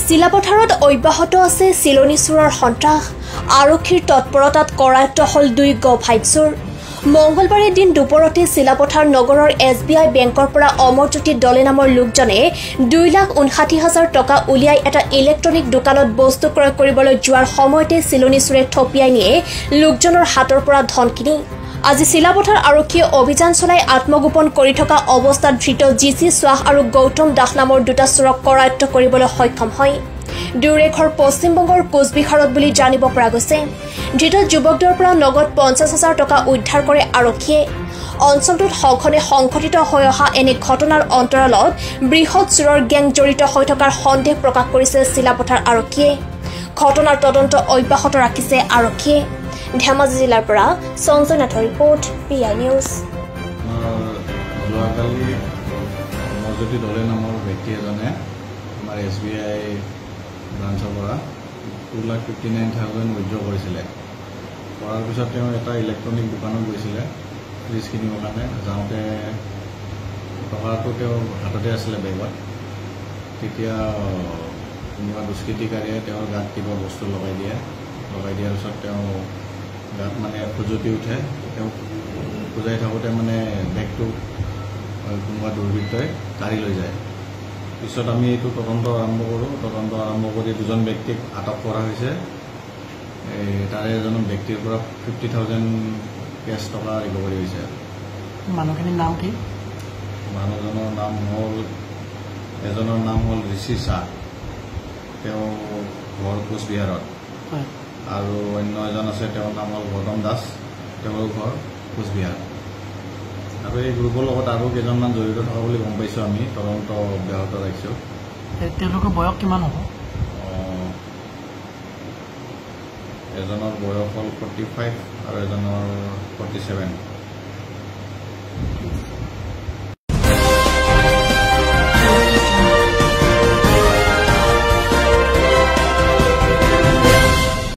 চিলাপথাৰত অব্যাহত আছে চিলনী চোৰৰ সন্ত্ৰাস আৰক্ষীৰ তৎপৰতাত কৰায়ত্ব হল 2 গভাইট চোৰ মঙ্গলবাৰে দিন দুপৰতে চিলাপথাৰ নগৰৰ SBI বেংকৰ পৰা অমৰজ্যোতি দলে নামৰ লোকজনে 2,59,000 টকা উলিয়াই এটা ইলেক্ট্ৰনিক দোকানত বস্তু ক্ৰয় কৰিবলৈ যোৱাৰ সময়তে চিলনী চোৰে থপিয়াই নিয়ে লোকজনৰ হাতৰ পৰা ধন কিনি আজি চিলাপথাৰ আৰক্ষীয়ে অভিযান চলাই আত্মগোপন কৰি থকা অৱস্থাত ধৃত GC স্বাহ আৰু গৌতম দাস নামৰ দুটা চোৰক কৰায়ত্ব কৰিবলৈ সক্ষম হয় দুৰেখৰ পশ্চিমবংগৰ কোচবিহাৰত বুলি জানিব পৰা গৈছে ধৃত যুৱকদেৰ পৰা নগদ 50,000 টকা উদ্ধাৰ কৰে আৰক্ষীয়ে অঞ্চলটোত সঘনে সংঘটিত হৈ অহা এনে ঘটনাৰ অন্তৰালত বৃহৎ চোৰৰ গ্যাং জড়িত হৈ থকাৰ সন্দেহ প্ৰকাশ কৰিছে চিলাপথাৰ আৰক্ষীয়ে ঘটনাৰ তদন্ত অব্যাহত ৰাখিছে আৰক্ষীয়ে ধেমাজি জিলাৰ পৰা সঞ্জয় নাথৰ ৰিপৰ্ট PI নিউজ যোৱাকালি অমৰজ্যোতি দলে নামৰ ব্যক্তি এজনে আমাৰ SBI ব্ৰাঞ্চৰ পৰা 2,59,000 উইথড্ৰ কৰিছিলে কৰাৰ পিছত তেওঁ এটা ইলেক্ট্ৰনিক দোকানত গৈছিলে ফ্ৰিজ কিনিবৰ কাৰণে যাওঁতে টকাটো তেওঁৰ হাততে আছিলে বেগত তেতিয়া কোনোবা দুষ্কৃতিকাৰীয়ে তেওঁৰ গাত কিবা বস্তু লগাই দিয়াৰ পিছত তেওঁ গাত মানে খুজতি উঠে তেওঁ খুজাই থাকোঁতে মানে বেগটো কোনোবা দুৰ্বৃত্তই কাঢ়ি লৈ যায় পিছত আমি এইটো তদন্ত আৰম্ভ কৰোঁ তদন্ত আৰম্ভ কৰি দুজন ব্যক্তিক আটক কৰা হৈছে তাৰে এজন ব্যক্তিৰ পৰা 50,000 কেছ টকা ৰিকভাৰী হৈছে মানুহখিনিৰ নাম কি মানুহজনৰ নাম হ'ল এজনৰ নাম হ'ল ঋষি শাহ তেওঁ ঘৰ কোচবিহাৰত আৰু অন্য এজন আছে তেওঁৰ নাম হ'ল গৌতম দাস তেওঁৰ ঘৰ কোচবিহাৰ আৰু এই গ্ৰুপৰ লগত আৰু কেইজনমান জড়িত থকা বুলি গম পাইছোঁ আমি তদন্ত অব্যাহত ৰাখিছোঁ তেওঁলোকৰ বয়স কিমান হ'ব এজনৰ বয়স হ'ল 45 আৰু এজনৰ 47